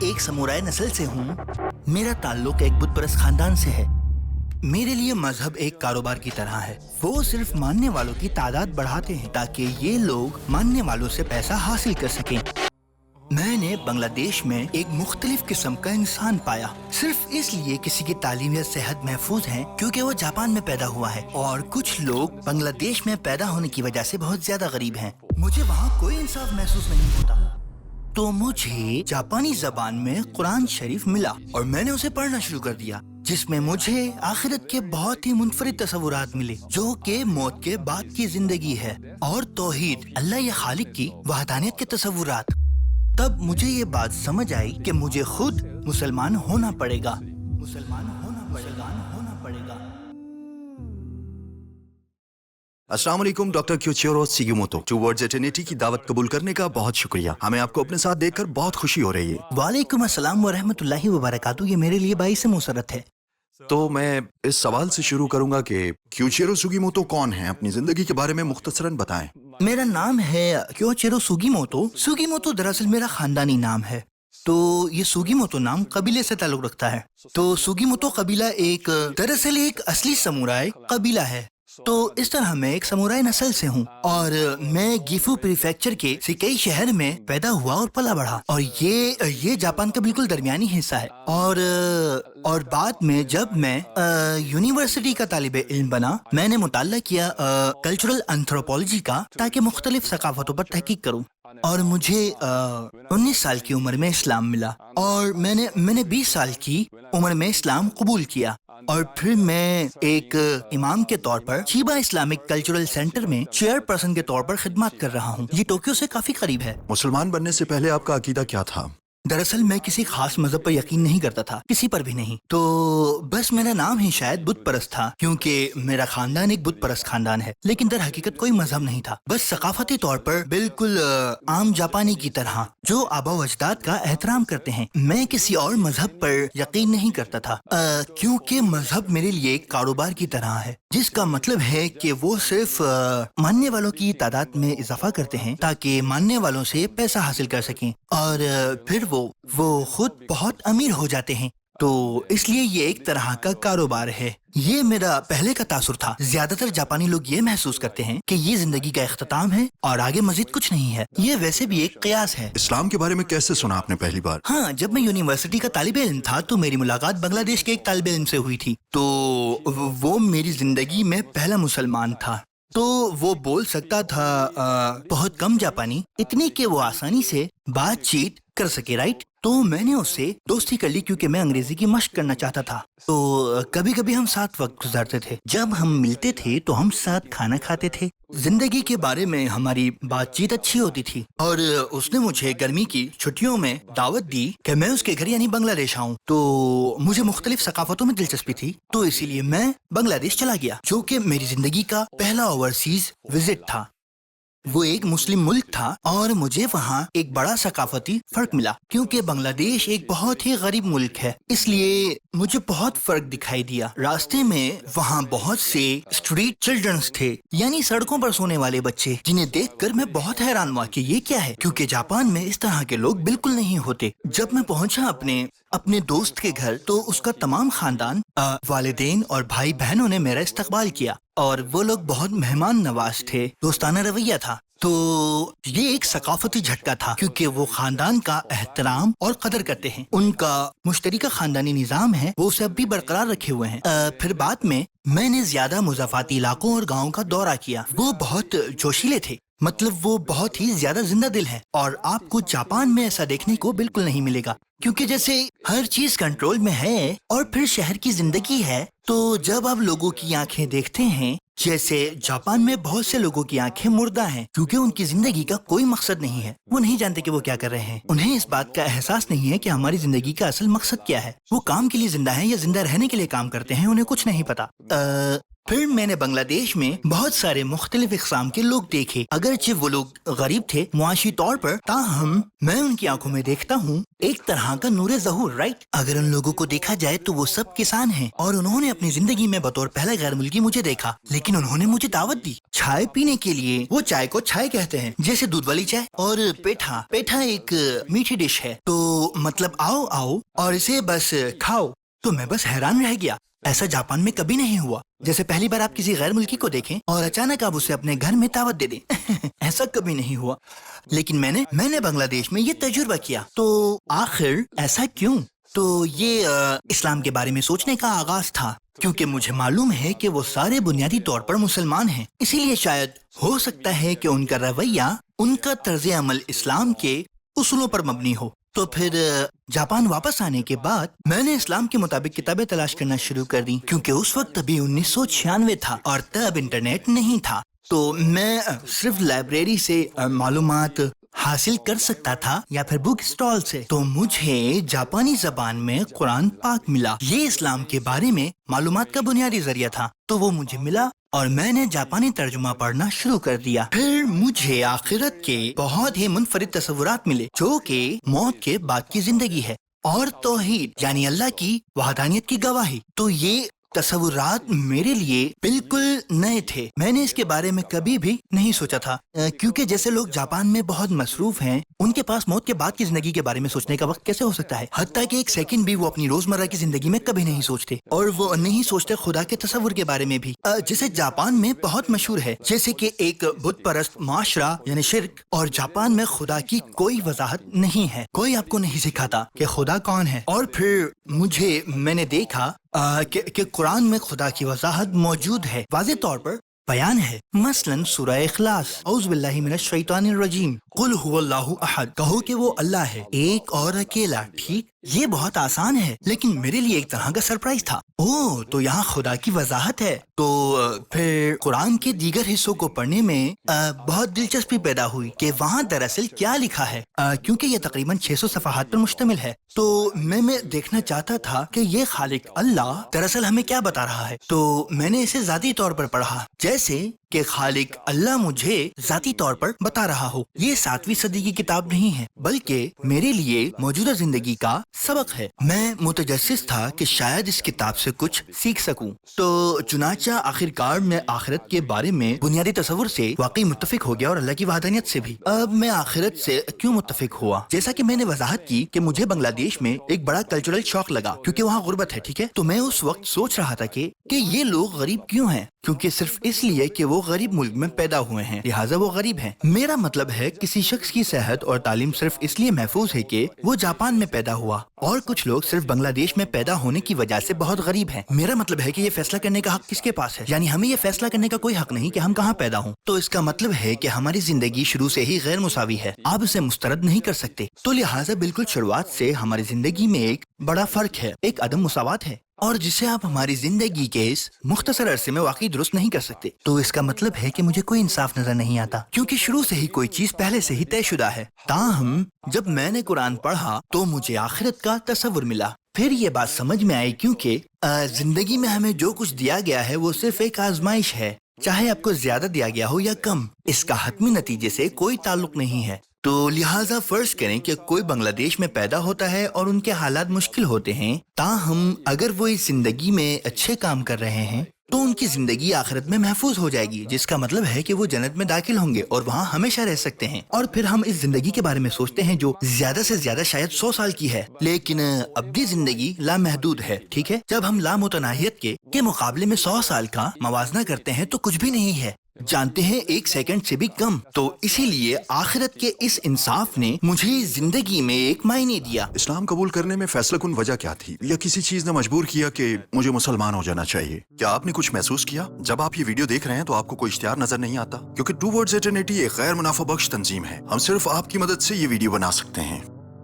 एक समुराई नस्ल से हूँ। मेरा ताल्लुक एक बुत परस्त खानदान से है। मेरे लिए मजहब एक कारोबार की तरह है। वो सिर्फ मानने वालों की तादाद बढ़ाते हैं ताकि ये लोग मानने वालों से पैसा हासिल कर सकें। मैंने बांग्लादेश में एक मुख्तलिफ किस्म का इंसान पाया, सिर्फ इसलिए किसी की तालीम या सेहत महफूज है क्योंकि वो जापान में पैदा हुआ है, और कुछ लोग बांग्लादेश में पैदा होने की वजह से बहुत ज्यादा गरीब हैं। मुझे वहाँ कोई इंसाफ महसूस नहीं होता। तो मुझे जापानी जबान में कुरान शरीफ मिला और मैंने उसे पढ़ना शुरू कर दिया, जिसमें मुझे आखिरत के बहुत ही मुनफरिद तस्वुरात मिले, जो कि मौत के बाद की जिंदगी है, और तौहीद, अल्लाह या खालिक की वहदानियत के तस्वुरात। तब मुझे ये बात समझ आई कि मुझे खुद मुसलमान होना पड़ेगा। अस्सलाम वालेकुम डॉक्टर क्यूचिरो सुगीमोतो। टुवर्ड्स एटर्निटी की दावत कबूल करने का बहुत शुक्रिया। हमें आपको अपने साथ देखकर बहुत खुशी हो रही है। वालेकुम अस्सलाम व रहमतुल्लाहि व बरकातहू। ये मेरे लिए बाइस मुसरत है। तो मैं इस सवाल से शुरू करूंगा कि क्यूचिरो सुगीमोतो कौन है? अपनी जिंदगी के बारे में मुख्तसरन बताएं। मेरा नाम है क्योचिरो सुगीमोतो। सुगीमोतो दरअसल मेरा खानदानी नाम है। तो ये सुगीमोतो नाम कबीले से ताल्लुक रखता है। तो सुगीमोतो कबीला दरअसल एक असली समुराई कबीला है। तो इस तरह मैं एक समुराई नस्ल से हूँ, और मैं गिफू प्रीफेक्चर के सिकेई शहर में पैदा हुआ और पला बढ़ा, और ये जापान का बिल्कुल दरमियानी हिस्सा है। और बाद में जब मैं यूनिवर्सिटी का तालिबे इल्म बना, मैंने मुताल्ला किया कल्चरल एंथ्रोपोलॉजी का, ताकि मुख्तलिफ सकाफतों पर तहकीक करूँ। और मुझे 19 साल की उम्र में इस्लाम मिला, और मैंने 20 साल की उम्र में इस्लाम कबूल किया, और फिर मैं एक इमाम के तौर पर चिबा इस्लामिक कल्चरल सेंटर में चेयरपर्सन के तौर पर खिदमत कर रहा हूँ। ये टोक्यो से काफी करीब है। मुसलमान बनने से पहले आपका अकीदा क्या था? दरअसल मैं किसी खास मजहब पर यकीन नहीं करता था, किसी पर भी नहीं। तो बस मेरा नाम ही शायद बुत परस्त था, क्योंकि मेरा खानदान एक बुत परस्त खानदान है, लेकिन दर हकीकत कोई मजहब नहीं था। बस सकाफती तौर पर बिल्कुल आम जापानी की तरह जो आबा व अजदाद का एहतराम करते हैं। मैं किसी और मजहब पर यकीन नहीं करता था, क्योंकि मजहब मेरे लिए एक कारोबार की तरह है, जिसका मतलब है कि वो सिर्फ मानने वालों की तादाद में इजाफा करते हैं ताकि मानने वालों से पैसा हासिल कर सकें, और फिर वो खुद बहुत अमीर हो जाते हैं। तो इसलिए ये एक तरह का कारोबार है। ये मेरा पहले का तासुर था। ज्यादातर जापानी लोग ये महसूस करते हैं कि ये जिंदगी का इख्तिताम है और आगे मजीद कुछ नहीं है। ये वैसे भी एक कयास है। इस्लाम के बारे में कैसे सुना आपने पहली बार? हाँ, जब मैं यूनिवर्सिटी का तालिबे इल्म था तो मेरी मुलाकात बांग्लादेश के एक तालिबे इल्म से हुई थी। तो वो मेरी जिंदगी में पहला मुसलमान था। तो वो बोल सकता था बहुत कम जापानी, इतनी कि वो आसानी से बातचीत कर सके, राइट। तो मैंने उससे दोस्ती कर ली क्योंकि मैं अंग्रेजी की मशक करना चाहता था। तो कभी कभी हम साथ वक्त गुजारते थे। जब हम मिलते थे तो हम साथ खाना खाते थे। जिंदगी के बारे में हमारी बातचीत अच्छी होती थी, और उसने मुझे गर्मी की छुट्टियों में दावत दी कि मैं उसके घर यानी बांग्लादेश आऊँ। तो मुझे मुख्तलिफ सकाफतों में दिलचस्पी थी, तो इसीलिए मैं बांग्लादेश चला गया, जो कि मेरी जिंदगी का पहला ओवरसीज विजिट था। वो एक मुस्लिम मुल्क था, और मुझे वहाँ एक बड़ा सकाफती फर्क मिला, क्योंकि बांग्लादेश एक बहुत ही गरीब मुल्क है, इसलिए मुझे बहुत फर्क दिखाई दिया। रास्ते में वहाँ बहुत से स्ट्रीट चिल्ड्रंस थे, यानी सड़कों पर सोने वाले बच्चे, जिन्हें देखकर मैं बहुत हैरान हुआ कि ये क्या है, क्योंकि जापान में इस तरह के लोग बिल्कुल नहीं होते। जब मैं पहुँचा अपने दोस्त के घर, तो उसका तमाम खानदान, वालिदैन और भाई बहनों ने मेरा इस्तकबाल किया, और वो लोग बहुत मेहमान नवाज थे, दोस्ताना रवैया था। तो ये एक सकाफती झटका था, क्योंकि वो खानदान का एहतराम और कदर करते हैं। उनका मुश्तरका खानदानी निज़ाम है, वो उसे अब भी बरकरार रखे हुए हैं। फिर बाद में मैंने ज्यादा मुज़ाफ़ाती इलाकों और गाँव का दौरा किया। वो बहुत जोशीले थे, मतलब वो बहुत ही ज्यादा जिंदा दिल है, और आपको जापान में ऐसा देखने को बिल्कुल नहीं मिलेगा, क्योंकि जैसे हर चीज कंट्रोल में है और फिर शहर की जिंदगी है। तो जब आप लोगों की आंखें देखते हैं, जैसे जापान में बहुत से लोगों की आंखें मुर्दा हैं, क्योंकि उनकी जिंदगी का कोई मकसद नहीं है। वो नहीं जानते कि वो क्या कर रहे हैं। उन्हें इस बात का एहसास नहीं है कि हमारी जिंदगी का असल मकसद क्या है। वो काम के लिए जिंदा है या जिंदा रहने के लिए काम करते हैं, उन्हें कुछ नहीं पता। फिर मैंने बांग्लादेश में बहुत सारे मुख्तलिफ इक़साम के लोग देखे। अगरचे वो लोग गरीब थे मुआशी तौर पर, ताहम मैं उनकी आंखों में देखता हूँ एक तरह का नूरे ज़हूर, राइट। अगर उन लोगों को देखा जाए तो वो सब किसान हैं, और उन्होंने अपनी जिंदगी में बतौर पहला गैर मुल्की मुझे देखा, लेकिन उन्होंने मुझे दावत दी चाय पीने के लिए। वो चाय को चाय कहते हैं, जैसे दूध वाली चाय। और पेठा एक मीठी डिश है। तो मतलब आओ आओ और इसे बस खाओ। तो मैं बस हैरान रह गया, ऐसा जापान में कभी नहीं हुआ। जैसे पहली बार आप किसी गैर मुल्की को देखें और अचानक आप उसे अपने घर में दावत दे दें ऐसा कभी नहीं हुआ। लेकिन मैंने बांग्लादेश में ये तजुर्बा किया। तो आखिर ऐसा क्यों? तो ये इस्लाम के बारे में सोचने का आगाज था, क्योंकि मुझे मालूम है कि वो सारे बुनियादी तौर पर मुसलमान हैं। इसीलिए शायद हो सकता है कि उनका रवैया, उनका तर्ज अमल इस्लाम के उसूलों पर मबनी हो। तो फिर जापान वापस आने के बाद मैंने इस्लाम के मुताबिक किताबें तलाश करना शुरू कर दी, क्योंकि उस वक्त अभी 1996 था और तब इंटरनेट नहीं था। तो मैं सिर्फ लाइब्रेरी से मालूमात हासिल कर सकता था या फिर बुक स्टॉल से। तो मुझे जापानी जबान में कुरान पाक मिला। ये इस्लाम के बारे में मालूमात का बुनियादी जरिया था, तो वो मुझे मिला और मैंने जापानी तर्जुमा पढ़ना शुरू कर दिया। फिर मुझे आखिरत के बहुत ही मुनफरिद तस्वुरात मिले, जो कि मौत के बाद की जिंदगी है और तौहीद यानी अल्लाह की वहदानियत की गवाही। तो ये तस्वुरात मेरे लिए बिल्कुल नए थे। मैंने इसके बारे में कभी भी नहीं सोचा था, क्योंकि जैसे लोग जापान में बहुत मसरूफ हैं, उनके पास मौत के बाद की जिंदगी के बारे में सोचने का वक्त कैसे हो सकता है? हत्ता कि एक सेकंड भी वो अपनी रोजमर्रा की जिंदगी में कभी नहीं सोचते, और वो नहीं सोचते खुदा के तस्वुर के बारे में भी, जिसे जापान में बहुत मशहूर है, जैसे कि एक बुत परस्त माशरा यानी शिर्क। और जापान में खुदा की कोई वजाहत नहीं है, कोई आपको नहीं सिखाता कि खुदा कौन है। और फिर मैंने देखा कि कुरान में खुदा की वजाहत मौजूद है, वाज़ेह तौर पर बयान है। मसलन सूरह इखलास, औज़ु बिल्लाहि मिनश शैतानिर रजीम, कुल हुवल्लाहु अहद, कहो कि वो अल्लाह है एक और अकेला। ठीक, ये बहुत आसान है, लेकिन मेरे लिए एक तरह का सरप्राइज था। ओह, तो यहाँ खुदा की वजाहत है। तो फिर कुरान के दीगर हिस्सों को पढ़ने में बहुत दिलचस्पी पैदा हुई कि वहाँ दरअसल क्या लिखा है, क्योंकि ये तकरीबन 600 सफ़हात पर मुश्तमिल है। तो मैं देखना चाहता था कि ये खालिक अल्लाह दरअसल हमें क्या बता रहा है। तो मैंने इसे ज़ाती तौर पर पढ़ा, जैसे कि खालिक अल्लाह मुझे ज़ाती तौर पर बता रहा हो। ये 7वीं सदी की किताब नहीं है, बल्कि मेरे लिए मौजूदा जिंदगी का सबक है। मैं मुतजस्सिस था कि शायद इस किताब से कुछ सीख सकूं। तो चुनाचा आखिरकार मैं आखिरत के बारे में बुनियादी तस्वुर से वाकई मुत्तफिक हो गया और अल्लाह की वहदानियत से भी। अब मैं आखिरत से क्यों मुत्तफिक हुआ? जैसा कि मैंने वजाहत की कि मुझे बांग्लादेश में एक बड़ा कल्चरल शॉक लगा, क्योंकि वहाँ गुर्बत है। ठीक है, तो मैं उस वक्त सोच रहा था कि ये लोग गरीब क्यों हैं, क्योंकि सिर्फ इसलिए कि वो गरीब मुल्क में पैदा हुए हैं, लिहाजा वो गरीब हैं। मेरा मतलब है किसी शख्स की सेहत और तालीम सिर्फ इसलिए महफूज है कि वो जापान में पैदा हुआ, और कुछ लोग सिर्फ बांग्लादेश में पैदा होने की वजह से बहुत गरीब हैं। मेरा मतलब है कि ये फैसला करने का हक किसके पास है? यानी हमें ये फैसला करने का कोई हक नहीं कि हम कहाँ पैदा हों। तो इसका मतलब है कि हमारी जिंदगी शुरू से ही गैर मुसावी है, आप इसे मुस्तरद नहीं कर सकते। तो लिहाजा बिल्कुल शुरुआत से हमारी जिंदगी में एक बड़ा फर्क है, एक अदम मुसावात है, और जिसे आप हमारी जिंदगी के इस मुख्तसर अरसे में वाकई दुरुस्त नहीं कर सकते। तो इसका मतलब है कि मुझे कोई इंसाफ नजर नहीं आता, क्योंकि शुरू से ही कोई चीज पहले से ही तयशुदा है। ताहम जब मैंने कुरान पढ़ा तो मुझे आखिरत का तस्वुर मिला। फिर ये बात समझ में आई, क्योंकि जिंदगी में हमें जो कुछ दिया गया है वो सिर्फ एक आजमाइश है, चाहे आपको ज्यादा दिया गया हो या कम, इसका हतमी नतीजे से कोई ताल्लुक नहीं है। तो लिहाजा फर्ज करें कि कोई बांग्लादेश में पैदा होता है और उनके हालात मुश्किल होते हैं, ताहम अगर वो इस जिंदगी में अच्छे काम कर रहे हैं तो उनकी जिंदगी आखिरत में महफूज हो जाएगी, जिसका मतलब है कि वो जन्नत में दाखिल होंगे और वहाँ हमेशा रह सकते हैं। और फिर हम इस जिंदगी के बारे में सोचते हैं जो ज्यादा से ज्यादा शायद 100 साल की है, लेकिन अब्दी जिंदगी लामहदूद है। ठीक है, जब हम लामुतनाहियत के मुकाबले में 100 साल का मवाजना करते हैं तो कुछ भी नहीं है, जानते हैं 1 सेकंड से भी कम। तो इसीलिए आखिरत के इस इंसाफ ने मुझे जिंदगी में एक मायने दिया। इस्लाम कबूल करने में फैसला कुन वजह क्या थी, या किसी चीज ने मजबूर किया कि मुझे मुसलमान हो जाना चाहिए? क्या आपने कुछ महसूस किया? जब आप ये वीडियो देख रहे हैं तो आपको कोई इश्तिहार नजर नहीं आता, क्योंकि टूवर्ड्स एटर्निटी एक गैर मुनाफा बख्श तंजीम है। हम सिर्फ आपकी मदद से ये वीडियो बना सकते हैं।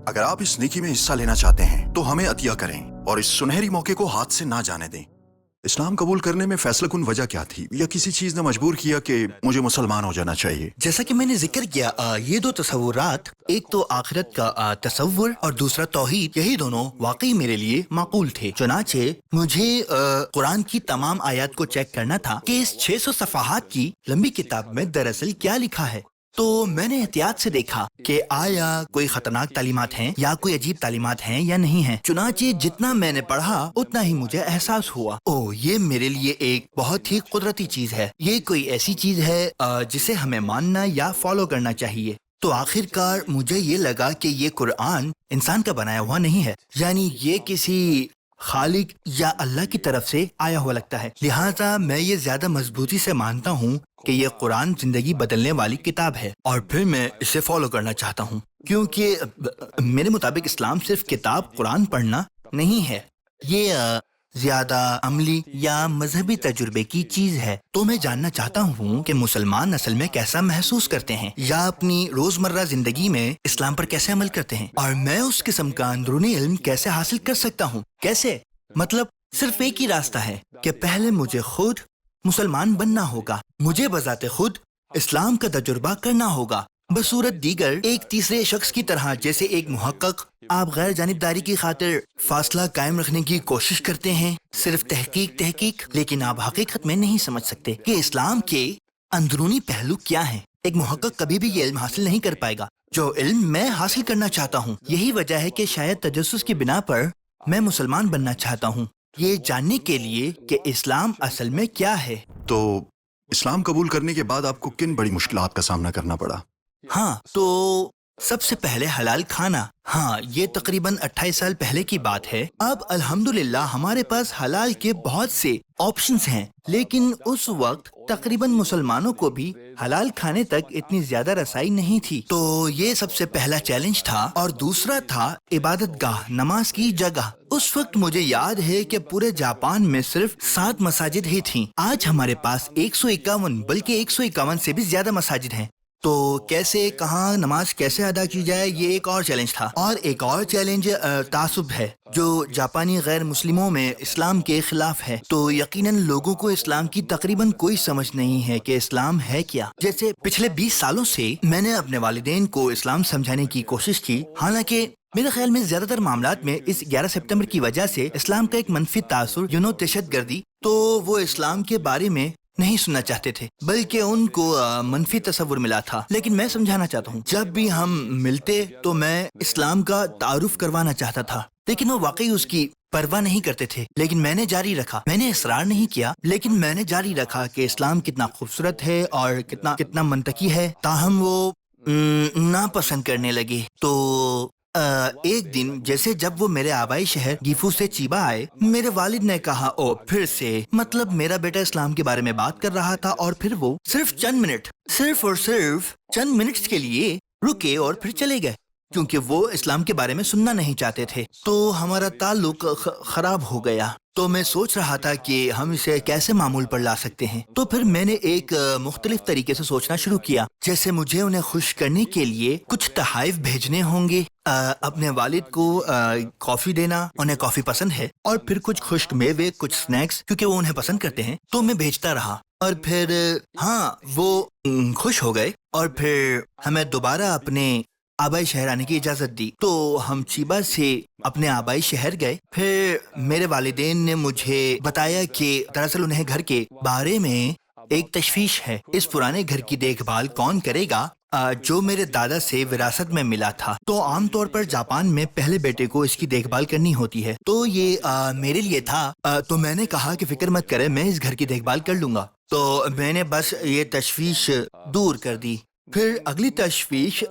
अगर आप इस नेकी में हिस्सा लेना चाहते हैं तो हमें अतिया करें और इस सुनहरी मौके को हाथ से ना जाने दें। इस्लाम कबूल करने में फैसला कुन वजह क्या थी, या किसी चीज ने मजबूर किया कि मुझे मुसलमान हो जाना चाहिए? जैसा कि मैंने जिक्र किया, ये 2 तस्वुरात, एक तो आखिरत का तस्वुर और दूसरा तौहीद, यही दोनों वाकई मेरे लिए माकूल थे। चुनाचे मुझे कुरान की तमाम आयत को चेक करना था कि इस 600 सफ़हात की लंबी किताब में दरअसल क्या लिखा है। तो मैंने एहतियात से देखा कि आया कोई खतरनाक तालीमात हैं या कोई अजीब तालीमात हैं या नहीं हैं। चुनाचे जितना मैंने पढ़ा उतना ही मुझे एहसास हुआ, ओह ये मेरे लिए एक बहुत ही कुदरती चीज है, ये कोई ऐसी चीज है जिसे हमें मानना या फॉलो करना चाहिए। तो आखिरकार मुझे ये लगा कि ये कुरान इंसान का बनाया हुआ नहीं है, यानी ये किसी खालिक या अल्लाह की तरफ से आया हुआ लगता है। लिहाजा मैं ये ज्यादा मजबूती से मानता हूँ कि ये कुरान जिंदगी बदलने वाली किताब है और फिर मैं इसे फॉलो करना चाहता हूँ, क्योंकि मेरे मुताबिक इस्लाम सिर्फ किताब कुरान पढ़ना नहीं है, ये ज्यादा अमली या मजहबी तजुर्बे की चीज है। तो मैं जानना चाहता हूँ कि मुसलमान असल में कैसा महसूस करते हैं या अपनी रोजमर्रा जिंदगी में इस्लाम पर कैसे अमल करते हैं, और मैं उस किस्म का अंदरूनी इल्म कैसे हासिल कर सकता हूँ। कैसे? मतलब सिर्फ एक ही रास्ता है कि पहले मुझे खुद मुसलमान बनना होगा, मुझे बजाते खुद इस्लाम का तजुर्बा करना होगा, बसूरत दीगर एक तीसरे शख्स की तरह। जैसे एक मुहक्कक आप गैर जानिबदारी की खातिर फासला कायम रखने की कोशिश करते हैं, सिर्फ तहकीक, लेकिन आप हकीकत में नहीं समझ सकते कि इस्लाम के अंदरूनी पहलू क्या हैं। एक मुहक्कक कभी भी ये इल्म हासिल नहीं कर पाएगा जो इल्म मैं हासिल करना चाहता हूँ। यही वजह है कि शायद तजस्सुस की बिना पर मैं मुसलमान बनना चाहता हूँ, ये जानने के लिए कि इस्लाम असल में क्या है। तो इस्लाम कबूल करने के बाद आपको किन बड़ी मुश्किलात का सामना करना पड़ा? हाँ, तो सबसे पहले हलाल खाना। हाँ, ये तकरीबन 28 साल पहले की बात है। अब अल्हम्दुलिल्लाह हमारे पास हलाल के बहुत से ऑप्शंस हैं, लेकिन उस वक्त तकरीबन मुसलमानों को भी हलाल खाने तक इतनी ज्यादा रसाई नहीं थी। तो ये सबसे पहला चैलेंज था। और दूसरा था इबादत गाह, नमाज की जगह। उस वक्त मुझे याद है कि पूरे जापान में सिर्फ 7 मसाजिद ही थीं। आज हमारे पास 151 बल्कि 151 से भी ज्यादा मसाजिद हैं। तो कैसे, कहाँ नमाज कैसे अदा की जाए, ये एक और चैलेंज था। और एक और चैलेंज तासुब है जो जापानी गैर मुस्लिमों में इस्लाम के खिलाफ है। तो यकीनन लोगों को इस्लाम की तकरीबन कोई समझ नहीं है कि इस्लाम है क्या। जैसे पिछले 20 सालों से मैंने अपने वालिदैन को इस्लाम समझाने की कोशिश की, हालांकि मेरे ख्याल में ज्यादातर मामलात में इस 11 सितंबर की वजह से इस्लाम का एक मनफी तासुर, दहशतगर्दी, तो वो इस्लाम के बारे में नहीं सुनना चाहते थे, बल्कि उनको मनफी तस्वुर मिला था। लेकिन मैं समझाना चाहता हूँ, जब भी हम मिलते तो मैं इस्लाम का तारुफ करवाना चाहता था, लेकिन वो वाकई उसकी परवाह नहीं करते थे। लेकिन मैंने जारी रखा, मैंने इसरार नहीं किया, लेकिन मैंने जारी रखा कि इस्लाम कितना खूबसूरत है और कितना मंतकी है। ताहम वो नापसंद करने लगे। तो एक दिन जैसे जब वो मेरे आबाई शहर गिफू से चीबा आए, मेरे वालिद ने कहा, ओ फिर से, मतलब मेरा बेटा इस्लाम के बारे में बात कर रहा था और फिर वो सिर्फ चंद मिनट के लिए रुके और फिर चले गए, क्योंकि वो इस्लाम के बारे में सुनना नहीं चाहते थे। तो हमारा ताल्लुक खराब हो गया। तो मैं सोच रहा था कि हम इसे कैसे मामूल पर ला सकते हैं। तो फिर मैंने एक मुख्तलिफ तरीके से सोचना शुरू किया। जैसे मुझे उन्हें खुश करने के लिए कुछ तहाइफ भेजने होंगे, अपने वालिद को कॉफी देना, उन्हें कॉफी पसंद है, और फिर कुछ खुश्क मेवे, कुछ स्नैक्स, क्योंकि वो उन्हें पसंद करते हैं। तो मैं भेजता रहा और फिर हाँ, वो खुश हो गए और फिर हमें दोबारा अपने आबाई शहर आने की इजाजत दी। तो हम चीबा से अपने आबाई शहर गए। फिर मेरे वालिदैन ने मुझे बताया कि दरअसल उन्हें घर के बारे में एक तशवीश है। इस पुराने घर की देखभाल कौन करेगा जो मेरे दादा से विरासत में मिला था। तो आमतौर पर जापान में पहले बेटे को इसकी देखभाल करनी होती है। तो ये मेरे लिए था। तो मैंने कहा कि फिक्र मत करें, मैं इस घर की देखभाल कर लूंगा। तो मैंने बस ये तशवीश दूर कर दी। फिर अगली तशवीश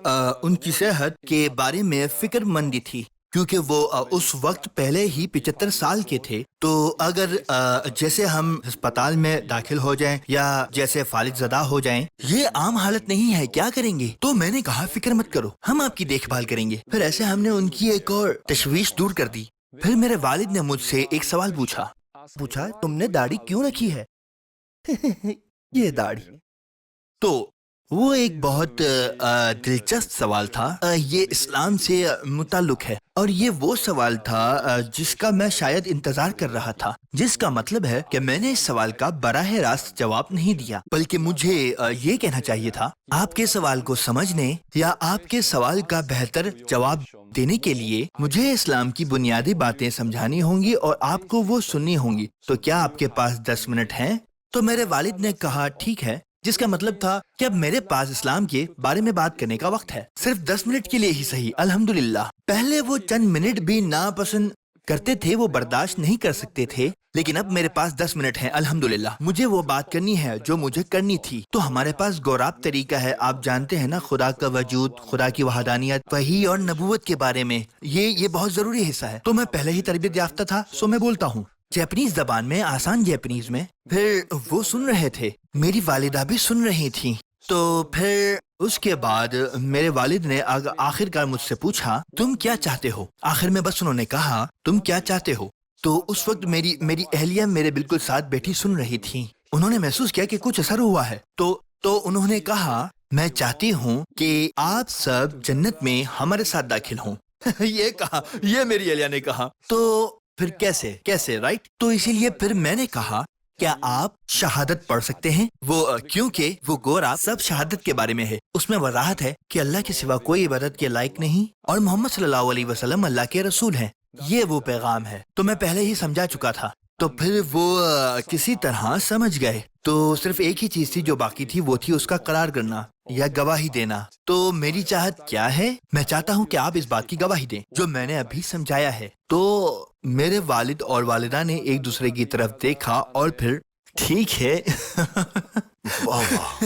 उनकी सेहत के बारे में फिक्रमंदी थी, क्योंकि वो उस वक्त पहले ही 75 साल के थे। तो अगर जैसे हम अस्पताल में दाखिल हो जाएं या जैसे फालिज ज़दा हो जाएं, ये आम हालत नहीं है, क्या करेंगे? तो मैंने कहा फिक्र मत करो, हम आपकी देखभाल करेंगे। फिर ऐसे हमने उनकी एक और तशवीश दूर कर दी। फिर मेरे वालिद ने मुझसे एक सवाल पूछा, तुमने दाढ़ी क्यों रखी है? ये दाढ़ी। तो वो एक बहुत दिलचस्प सवाल था। ये इस्लाम से मुताल्लुक है और ये वो सवाल था जिसका मैं शायद इंतजार कर रहा था। जिसका मतलब है कि मैंने इस सवाल का बराह रास्त जवाब नहीं दिया, बल्कि मुझे ये कहना चाहिए था, आपके सवाल को समझने या आपके सवाल का बेहतर जवाब देने के लिए मुझे इस्लाम की बुनियादी बातें समझानी होंगी और आपको वो सुननी होंगी। तो क्या आपके पास 10 मिनट हैं? तो मेरे वालिद ने कहा ठीक है, जिसका मतलब था कि अब मेरे पास इस्लाम के बारे में बात करने का वक्त है, सिर्फ 10 मिनट के लिए ही सही। अल्हम्दुलिल्लाह। पहले वो चंद मिनट भी नापसंद करते थे, वो बर्दाश्त नहीं कर सकते थे لیکن اب میرے پاس 10 منٹ ہیں الحمدللہ. مجھے وہ بات کرنی ہے جو مجھے کرنی تھی. تو ہمارے پاس گوراب طریقہ ہے. آپ جانتے ہیں نا خدا کا وجود, خدا کی وحدانیت, وحی اور نبوت کے بارے میں. یہ بہت ضروری حصہ ہے. تو میں پہلے ہی تربیت یافتہ تھا, سو میں بولتا ہوں جیپنیز زبان میں, آسان جیپنیز میں. پھر وہ سن رہے تھے, میری والدہ بھی سن رہی تھی. تو پھر اس کے بعد میرے والد نے آخر کار مجھ سے پوچھا تم کیا چاہتے ہو. آخر میں بس انہوں نے کہا تم کیا چاہتے ہو. تو اس وقت میری اہلیہ میرے بالکل ساتھ بیٹھی سن رہی تھی. انہوں نے محسوس کیا کہ کچھ اثر ہوا ہے. تو انہوں نے کہا میں چاہتی ہوں کہ آپ سب جنت میں ہمارے ساتھ داخل ہوں. یہ کہا, یہ میری اہلیہ نے کہا. تو پھر کیسے رائٹ. تو اسی لیے پھر میں نے کہا کیا آپ شہادت پڑھ سکتے ہیں. وہ کیونکہ وہ گورا سب شہادت کے بارے میں ہے. اس میں وضاحت ہے کہ اللہ کے سوا کوئی عبادت کے لائق نہیں اور محمد صلی اللہ علیہ وسلم اللہ کے رسول ہیں. یہ وہ پیغام ہے. تو میں پہلے ہی سمجھا چکا تھا. تو پھر وہ کسی طرح سمجھ گئے. تو صرف ایک ہی چیز تھی جو باقی تھی, وہ تھی اس کا قرار کرنا یا گواہی دینا. تو میری چاہت کیا ہے, میں چاہتا ہوں کہ آپ اس بات کی گواہی دیں جو میں نے ابھی سمجھایا ہے. تو میرے والد اور والدہ نے ایک دوسرے کی طرف دیکھا اور پھر ٹھیک ہے واہ واہ.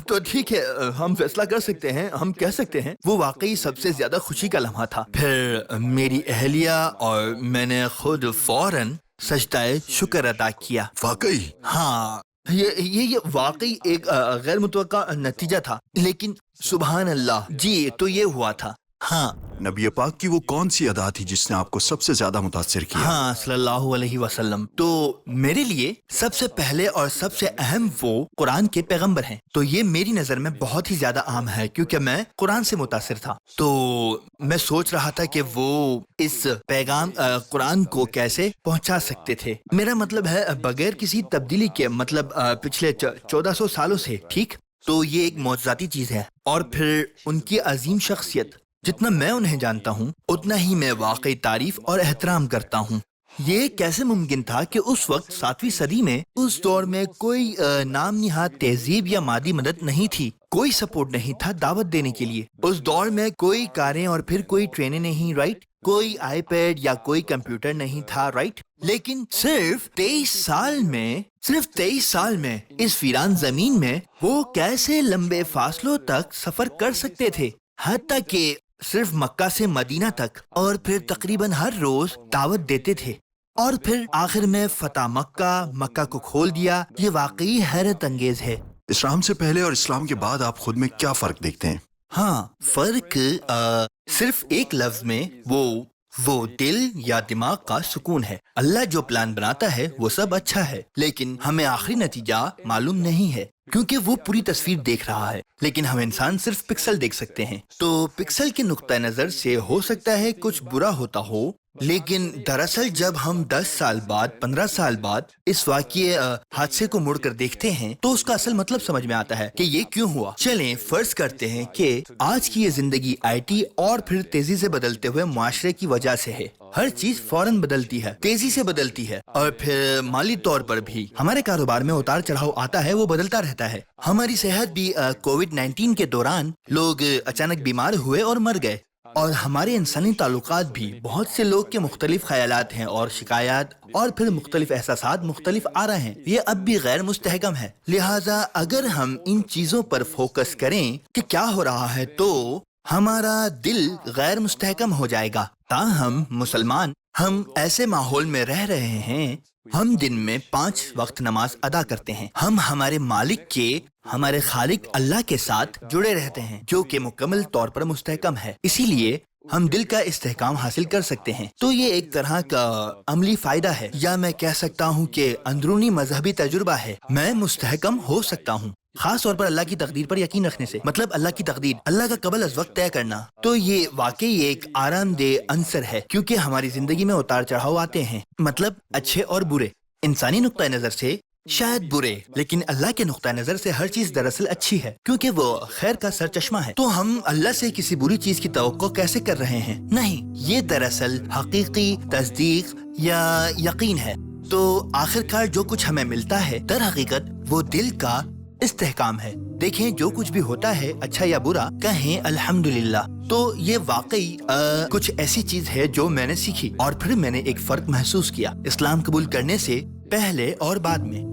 تو ٹھیک ہے, ہم فیصلہ کر سکتے ہیں, ہم کہہ سکتے ہیں. وہ واقعی سب سے زیادہ خوشی کا لمحہ تھا. پھر میری اہلیہ اور میں نے خود فوراً سجدہ شکر ادا کیا. واقعی ہاں, یہ واقعی ایک غیر متوقع نتیجہ تھا, لیکن سبحان اللہ. جی تو یہ ہوا تھا. ہاں نبی پاک کی وہ کون سی ادا تھی جس نے آپ کو سب سے زیادہ متاثر کیا؟ ہاں صلی اللہ علیہ وسلم. تو میرے لیے سب سے پہلے اور سب سے اہم وہ قرآن کے پیغمبر ہیں. تو یہ میری نظر میں بہت ہی زیادہ عام ہے کیونکہ میں قرآن سے متاثر تھا. تو میں سوچ رہا تھا کہ وہ اس پیغام قرآن کو کیسے پہنچا سکتے تھے. میرا مطلب ہے بغیر کسی تبدیلی کے, مطلب پچھلے 1400 سالوں سے. ٹھیک, تو یہ ایک معجزاتی چیز ہے. اور پھر ان کی عظیم شخصیت, جتنا میں انہیں جانتا ہوں اتنا ہی میں واقعی تعریف اور احترام کرتا ہوں. یہ کیسے ممکن تھا کہ اس وقت 7ویں صدی میں, اس دور میں کوئی نام نہاد تہذیب یا مادی مدد نہیں تھی, کوئی سپورٹ نہیں تھا دعوت دینے کے لیے. اس دور میں کوئی کاریں اور پھر کوئی ٹرینیں نہیں, رائٹ, کوئی آئی پیڈ یا کوئی کمپیوٹر نہیں تھا, رائٹ. لیکن صرف 23 سال میں اس ویران زمین میں وہ کیسے لمبے فاصلوں تک سفر کر سکتے تھے, حتیٰ کہ صرف مکہ سے مدینہ تک, اور پھر تقریباً ہر روز دعوت دیتے تھے. اور پھر آخر میں فتح مکہ کو کھول دیا. یہ واقعی حیرت انگیز ہے. اسلام سے پہلے اور اسلام کے بعد آپ خود میں کیا فرق دیکھتے ہیں؟ ہاں, فرق صرف ایک لفظ میں, وہ دل یا دماغ کا سکون ہے. اللہ جو پلان بناتا ہے وہ سب اچھا ہے, لیکن ہمیں آخری نتیجہ معلوم نہیں ہے کیونکہ وہ پوری تصویر دیکھ رہا ہے, لیکن ہم انسان صرف پکسل دیکھ سکتے ہیں. تو پکسل کے نقطہ نظر سے ہو سکتا ہے کچھ برا ہوتا ہو, لیکن دراصل جب ہم 10 سال بعد 15 سال بعد اس واقعے حادثے کو مڑ کر دیکھتے ہیں تو اس کا اصل مطلب سمجھ میں آتا ہے کہ یہ کیوں ہوا. چلیں فرض کرتے ہیں کہ آج کی یہ زندگی IT اور پھر تیزی سے بدلتے ہوئے معاشرے کی وجہ سے ہے. ہر چیز فوراً بدلتی ہے, تیزی سے بدلتی ہے, اور پھر مالی طور پر بھی ہمارے کاروبار میں اتار چڑھاؤ آتا ہے, وہ بدلتا رہتا ہے. ہماری صحت بھی کووڈ-19 کے دوران لوگ اچانک بیمار ہوئے اور مر گئے, اور ہمارے انسانی تعلقات بھی بہت سے لوگ کے مختلف خیالات ہیں اور شکایات اور پھر مختلف احساسات مختلف آ رہے ہیں. یہ اب بھی غیر مستحکم ہے. لہٰذا اگر ہم ان چیزوں پر فوکس کریں کہ کیا ہو رہا ہے تو ہمارا دل غیر مستحکم ہو جائے گا. تاہم مسلمان, ہم ایسے ماحول میں رہ رہے ہیں, ہم دن میں 5 وقت نماز ادا کرتے ہیں. ہم ہمارے مالک کے, ہمارے خالق اللہ کے ساتھ جڑے رہتے ہیں جو کہ مکمل طور پر مستحکم ہے. اسی لیے ہم دل کا استحکام حاصل کر سکتے ہیں. تو یہ ایک طرح کا عملی فائدہ ہے, یا میں کہہ سکتا ہوں کہ اندرونی مذہبی تجربہ ہے. میں مستحکم ہو سکتا ہوں خاص طور پر اللہ کی تقدیر پر یقین رکھنے سے. مطلب اللہ کی تقدیر, اللہ کا قبل از وقت طے کرنا. تو یہ واقعی ایک آرام دہ عنصر ہے کیونکہ ہماری زندگی میں اتار چڑھاؤ آتے ہیں, مطلب اچھے اور برے. انسانی نقطہ نظر سے شاید برے, لیکن اللہ کے نقطہ نظر سے ہر چیز دراصل اچھی ہے کیونکہ وہ خیر کا سرچشمہ ہے. تو ہم اللہ سے کسی بری چیز کی توقع کیسے کر رہے ہیں؟ نہیں, یہ دراصل حقیقی تصدیق یا یقین ہے. تو آخرکار جو کچھ ہمیں ملتا ہے در حقیقت وہ دل کا استحکام ہے. دیکھیں جو کچھ بھی ہوتا ہے اچھا یا برا, کہیں الحمدللہ. تو یہ واقعی کچھ ایسی چیز ہے جو میں نے سیکھی اور پھر میں نے ایک فرق محسوس کیا اسلام قبول کرنے سے پہلے اور بعد میں.